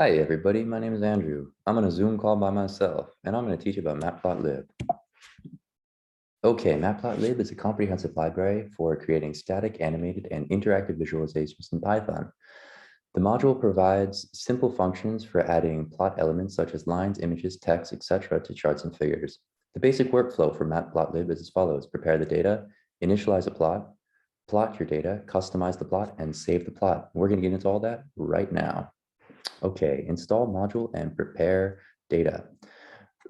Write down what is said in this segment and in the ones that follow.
Hi everybody, my name is Andrew. I'm on a Zoom call by myself, and I'm going to teach about Matplotlib. Okay, Matplotlib is a comprehensive library for creating static, animated, and interactive visualizations in Python. The module provides simple functions for adding plot elements such as lines, images, text, etc. to charts and figures. The basic workflow for Matplotlib is as follows: prepare the data, initialize a plot, plot your data, customize the plot, and save the plot. We're going to get into all that right now. Okay, install module and prepare data.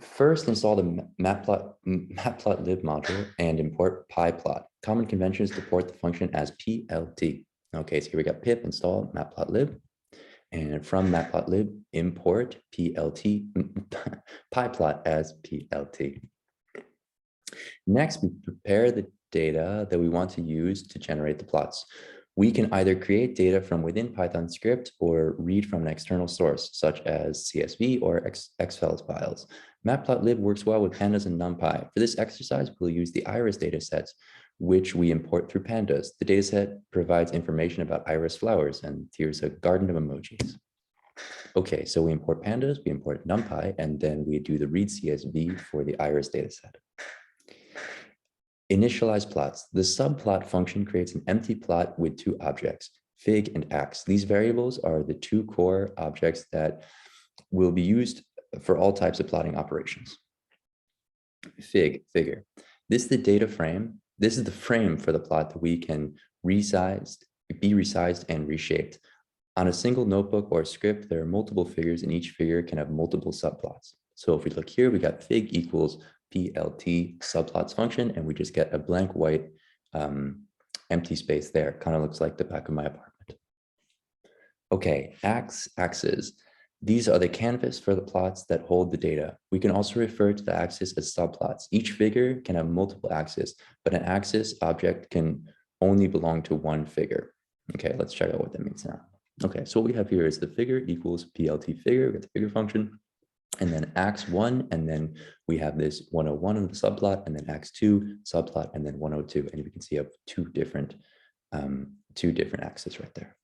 First, install the Matplotlib module and import pyplot. Common convention is to port the function as PLT. Okay, so here we got pip install Matplotlib, and from Matplotlib, import PLT, pyplot as PLT. Next, we prepare the data that we want to use to generate the plots. We can either create data from within Python script or read from an external source, such as CSV or Excel files. Matplotlib works well with pandas and NumPy. For this exercise, we'll use the iris datasets, which we import through pandas. The dataset provides information about iris flowers, and here's a garden of emojis. Okay, so we import pandas, we import NumPy, and then we do the read CSV for the iris dataset. Initialize plots. The subplot function creates an empty plot with two objects, fig and ax. These variables are the two core objects that will be used for all types of plotting operations. Figure. This is the data frame. This is the frame for the plot that we can be resized and reshaped. On a single notebook or script, there are multiple figures, and each figure can have multiple subplots. So if we look here, we got fig equals PLT subplots function, and we just get a blank white empty space there. Kind of looks like the back of my apartment. Okay, axes. These are the canvas for the plots that hold the data. We can also refer to the axis as subplots. Each figure can have multiple axes, but an axis object can only belong to one figure. Okay, let's check out what that means now. Okay, so what we have here is the figure equals PLT figure, we got the figure function, and then ax1, and then we have this 101 in the subplot, and then ax2 subplot, and then 102, and we can see up two different axes right there.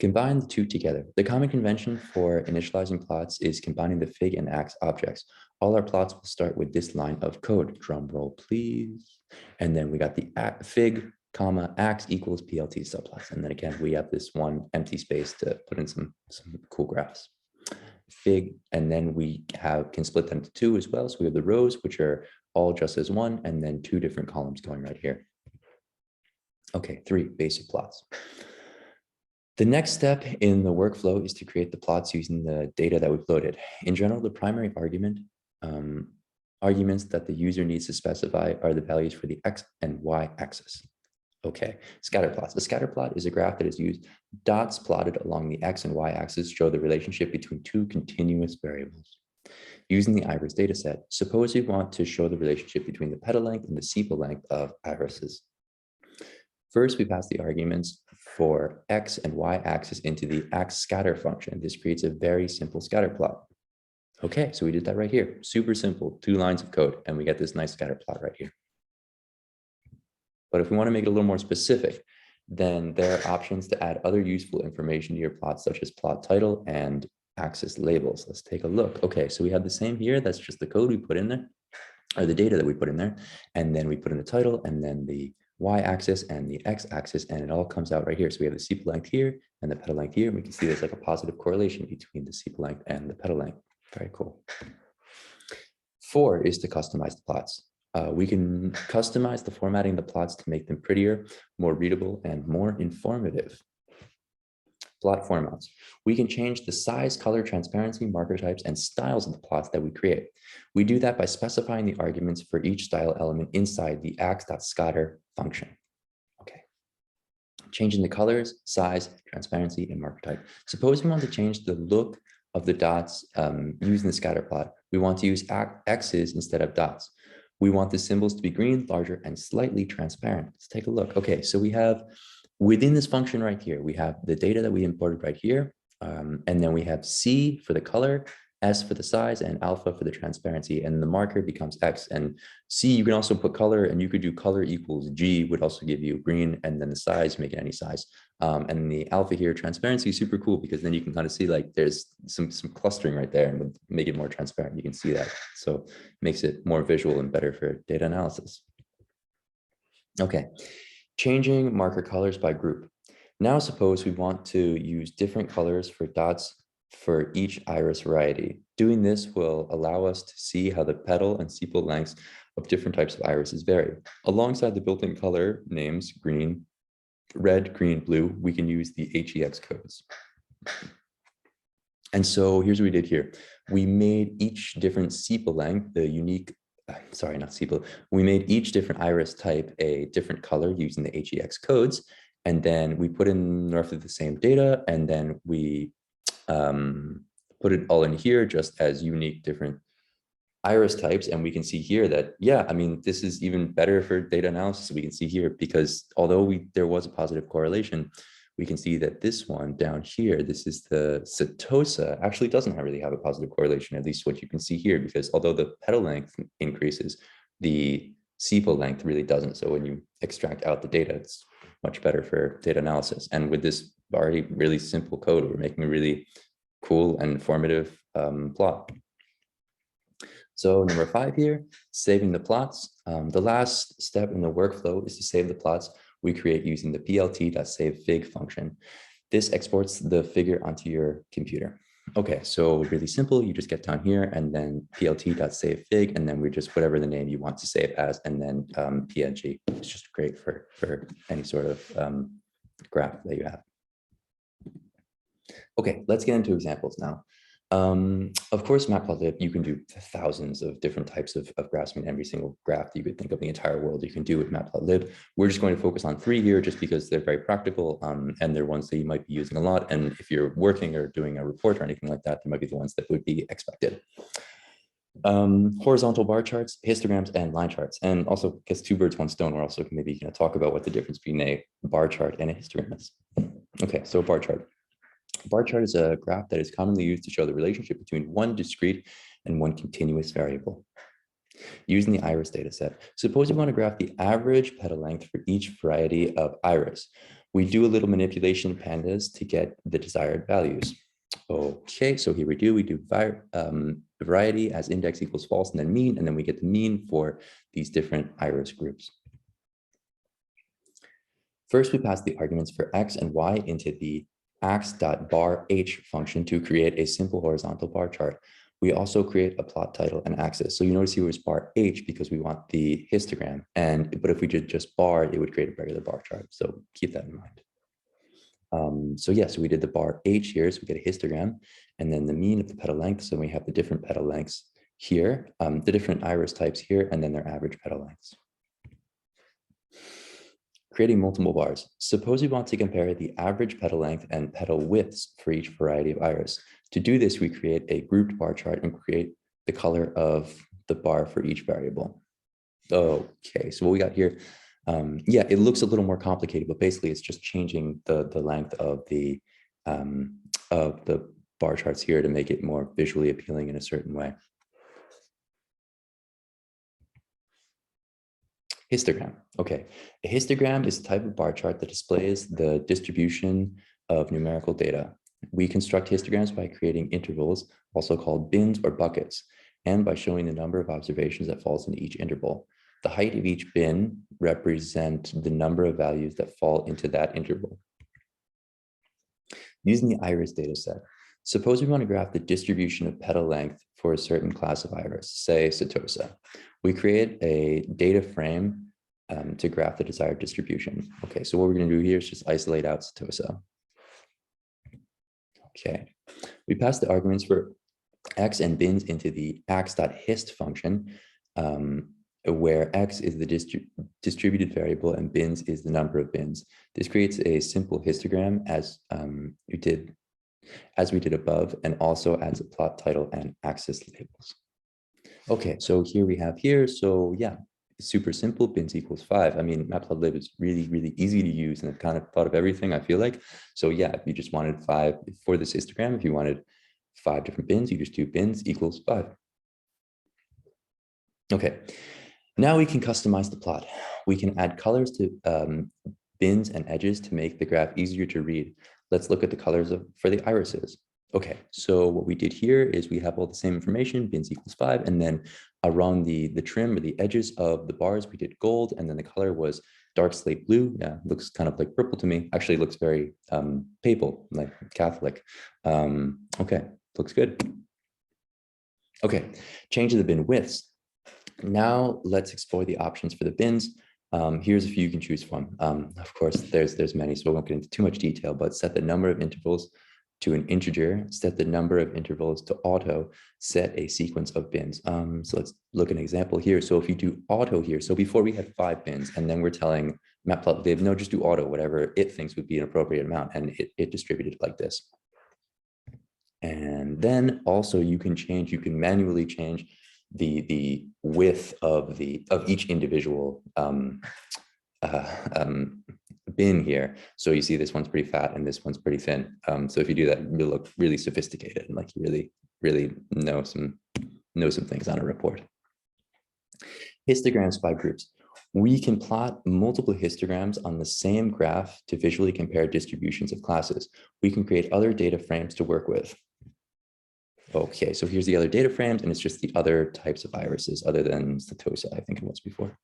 Combine the two together. The common convention for initializing plots is combining the fig and ax objects. All our plots will start with this line of code. Drum roll, please. And then we got the fig, comma, ax equals PLT subplots. And then again, we have this one empty space to put in some cool graphs. Fig, and then we can split them to two as well. So we have the rows, which are all just as one, and then two different columns going right here. Okay, 3 basic plots. The next step in the workflow is to create the plots using the data that we've loaded. In general, the primary arguments that the user needs to specify are the values for the X and Y axis. Okay, scatter plots. A scatter plot is a graph that is used. Dots plotted along the X and Y axis show the relationship between two continuous variables. Using the iris dataset, suppose we want to show the relationship between the petal length and the sepal length of irises. First, we pass the arguments for X and Y axis into the ax scatter function. This creates a very simple scatter plot. Okay, so we did that right here. Super simple, 2 lines of code, and we get this nice scatter plot right here. But if we want to make it a little more specific, then there are options to add other useful information to your plot, such as plot title and axis labels. Let's take a look. Okay, so we have the same here. That's just the code we put in there, or the data that we put in there. And then we put in the title, and then the y-axis and the x-axis, and it all comes out right here. So we have the sepal length here and the petal length here. We can see there's like a positive correlation between the sepal length and the petal length. Very cool. 4 is to customize the plots. We can customize the formatting of the plots to make them prettier, more readable, and more informative. Plot formats. We can change the size, color, transparency, marker types, and styles of the plots that we create. We do that by specifying the arguments for each style element inside the ax.scatter function. Okay. Changing the colors, size, transparency, and marker type. Suppose we want to change the look of the dots using the scatter plot. We want to use X's instead of dots. We want the symbols to be green, larger, and slightly transparent. Let's take a look. Okay, so we have within this function right here, we have the data that we imported right here, and then we have C for the color, S for the size, and alpha for the transparency, and the marker becomes X. And C, you can also put color, and you could do color equals G would also give you green, and then the size, make it any size. And the alpha here, transparency, is super cool because then you can kind of see like there's some clustering right there and would make it more transparent. You can see that. So it makes it more visual and better for data analysis. Okay, changing marker colors by group. Now suppose we want to use different colors for dots for each iris variety. Doing this will allow us to see how the petal and sepal lengths of different types of irises vary. Alongside the built-in color names, green, red, green, blue, we can use the HEX codes. And so here's what we did here. We made each different sepal length, the unique, sorry, not sepal, we made each different iris type a different color using the HEX codes. And then we put in roughly the same data, and then we put it all in here just as unique different iris types. And we can see here that, yeah, I mean, this is even better for data analysis. We can see here, because although there was a positive correlation, we can see that this one down here, this is the setosa, actually doesn't really have a positive correlation, at least what you can see here, because although the petal length increases, the sepal length really doesn't. So when you extract out the data, it's much better for data analysis. And with this already really simple code, we're making a really cool and informative plot. So number 5 here, saving the plots. The last step in the workflow is to save the plots we create using the plt.savefig function. This exports the figure onto your computer. Okay, so really simple. You just get down here and then plt.savefig, and then we just whatever the name you want to save as, and then PNG. It's just great for any sort of graph that you have. Okay, let's get into examples now. Of course, Matplotlib, you can do thousands of different types of graphs. I mean, every single graph that you could think of the entire world, you can do with Matplotlib. We're just going to focus on 3 here just because they're very practical, and they're ones that you might be using a lot. And if you're working or doing a report or anything like that, they might be the ones that would be expected. Horizontal bar charts, histograms, and line charts. And also, because 2 birds, 1 stone, we're also maybe going to talk about what the difference between a bar chart and a histogram is. Okay, so bar chart. A bar chart is a graph that is commonly used to show the relationship between one discrete and one continuous variable. Using the iris data set, suppose you want to graph the average petal length for each variety of iris. We do a little manipulation in pandas to get the desired values. Okay, so here we do variety as index equals false, and then mean, and then we get the mean for these different iris groups. First, we pass the arguments for x and y into the ax.barh function to create a simple horizontal bar chart. We also create a plot title and axis. So you notice here was bar h because we want the histogram, but if we did just bar, it would create a regular bar chart. So keep that in mind. So we did the bar h here, so we get a histogram, and then the mean of the petal length. So we have the different petal lengths here, the different iris types here, and then their average petal lengths. Creating multiple bars. Suppose we want to compare the average petal length and petal widths for each variety of iris. To do this, we create a grouped bar chart and create the color of the bar for each variable. Okay, so what we got here, it looks a little more complicated, but basically it's just changing the length of the bar charts here to make it more visually appealing in a certain way. Histogram. Okay, a histogram is a type of bar chart that displays the distribution of numerical data. We construct histograms by creating intervals, also called bins or buckets, and by showing the number of observations that falls into each interval. The height of each bin represents the number of values that fall into that interval. Using the iris data set, suppose we want to graph the distribution of petal length for a certain class of iris, say setosa. We create a data frame to graph the desired distribution. Okay, so what we're going to do here is just isolate out setosa. Okay, we pass the arguments for x and bins into the ax.hist function, where x is the distributed variable and bins is the number of bins. This creates a simple histogram as we did above, and also adds a plot title and axis labels. Okay, so here we have so yeah, super simple, bins equals 5. I mean, Matplotlib is really, really easy to use, and it kind of thought of everything, I feel like. So yeah, if you just wanted 5 for this histogram, if you wanted 5 different bins, you just do bins equals 5. Okay, now we can customize the plot. We can add colors to bins and edges to make the graph easier to read. Let's look at the colors for the irises. Okay, so what we did here is we have all the same information, bins equals 5, and then around the trim or the edges of the bars, we did gold, and then the color was dark slate blue. Yeah, looks kind of like purple to me. Actually, looks very papal, like Catholic. Okay, looks good. Okay, change of the bin widths. Now let's explore the options for the bins. Here's a few you can choose from. Of course, there's many, so we won't get into too much detail, but set the number of intervals to an integer, set the number of intervals to auto, set a sequence of bins. So let's look at an example here. So if you do auto here, so before we had 5 bins, and then we're telling Matplotlib, no, just do auto, whatever it thinks would be an appropriate amount, and it distributed like this. And then also you can manually change the width of each individual bin here. So you see this one's pretty fat and this one's pretty thin. So if you do that, you'll look really sophisticated and like you really know some things on a report. Histogram Spy Groups. We can plot multiple histograms on the same graph to visually compare distributions of classes. We can create other data frames to work with. Okay, so here's the other data frames, and it's just the other types of irises other than Setosa, I think it was before.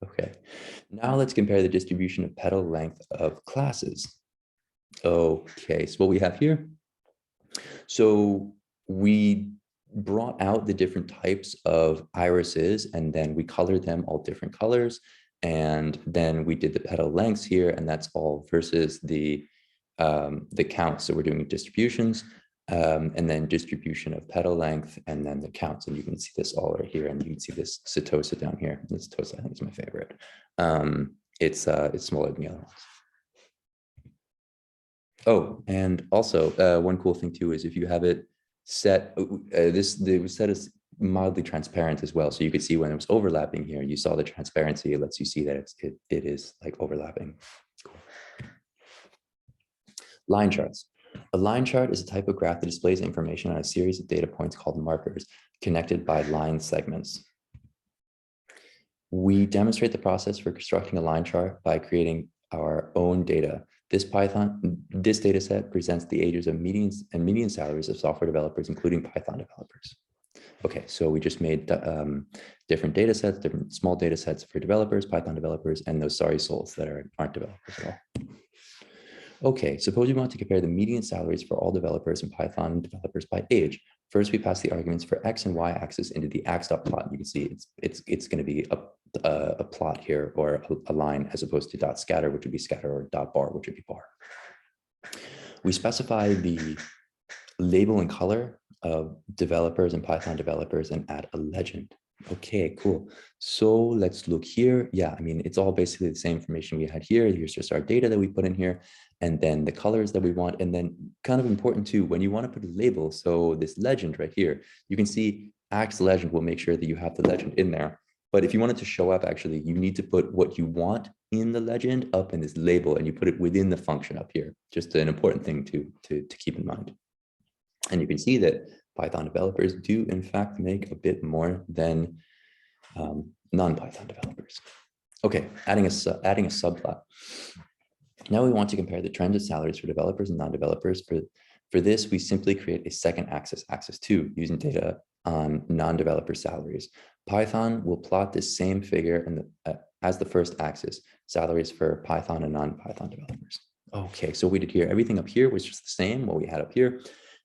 Okay, now let's compare the distribution of petal length of classes. Okay, so what we have here. So we brought out the different types of irises, and then we colored them all different colors. And then we did the petal lengths here, and that's all versus the count. So we're doing distributions. And then distribution of petal length, and then the counts. And you can see this all right here, and you can see this Setosa down here. This Setosa, I think, is my favorite. It's smaller than the other ones. Oh, and also one cool thing too is if you have it set, it was set as mildly transparent as well. So you could see when it was overlapping here, you saw the transparency. It lets you see that it is like overlapping. Cool. Line charts. A line chart is a type of graph that displays information on a series of data points called markers connected by line segments. We demonstrate the process for constructing a line chart by creating our own data. This data set presents the ages of median salaries of software developers, including Python developers. Okay, so we just made different data sets, different small data sets for developers, Python developers, and those sorry souls that aren't developers at all. Okay, suppose we want to compare the median salaries for all developers and Python developers by age. First, we pass the arguments for X and Y axis into the ax.plot. You can see it's going to be a plot here, or a line, as opposed to dot scatter, which would be scatter, or dot bar, which would be bar. We specify the label and color of developers and Python developers and add a legend. Okay, cool. So let's look here. Yeah, I mean, it's all basically the same information we had here. Here's just our data that we put in here, and then the colors that we want. And then kind of important too, when you want to put a label, so this legend right here, you can see ax legend will make sure that you have the legend in there. But if you want it to show up, actually, you need to put what you want in the legend up in this label, and you put it within the function up here. Just an important thing to keep in mind. And you can see that Python developers do, in fact, make a bit more than non-Python developers. Okay, adding a subplot. Now we want to compare the trends of salaries for developers and non-developers. For this, we simply create a second axis, axis 2, using data on non-developer salaries. Python will plot this same figure as the first axis, salaries for Python and non-Python developers. Okay, so we did here, everything up here was just the same, what we had up here.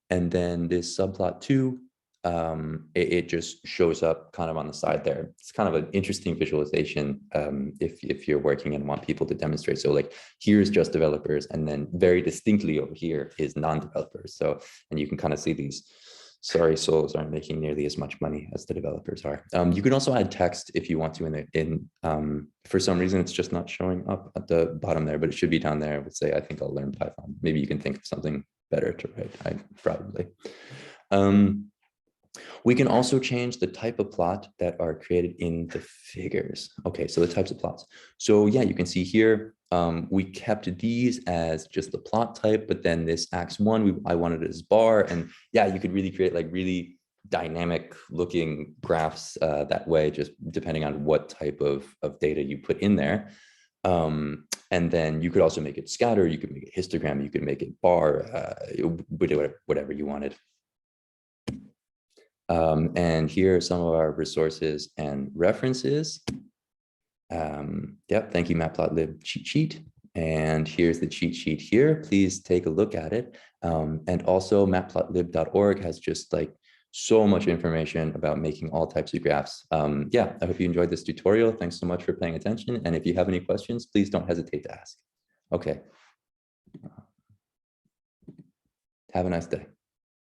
And then this subplot 2, it just shows up kind of on the side there. It's kind of an interesting visualization if you're working and want people to demonstrate. So like, here's just developers, and then very distinctly over here is non-developers. So, and you can kind of see these sorry souls aren't making nearly as much money as the developers are. You can also add text if you want to for some reason, it's just not showing up at the bottom there, but it should be down there. I would say, I think I'll learn Python. Maybe you can think of something better to write, probably. We can also change the type of plot that are created in the figures. Okay, so the types of plots. So yeah, you can see here, we kept these as just the plot type, but then this ax1, I wanted it as bar. And yeah, you could really create like really dynamic looking graphs that way, just depending on what type of data you put in there. And then you could also make it scatter, you could make it histogram, you could make it bar, whatever you wanted. And here are some of our resources and references. Yep, thank you, Matplotlib cheat sheet. And here's the cheat sheet here. Please take a look at it. And also matplotlib.org has just like so much information about making all types of graphs. Yeah, I hope you enjoyed this tutorial. Thanks so much for paying attention. And if you have any questions, please don't hesitate to ask. Okay. Have a nice day.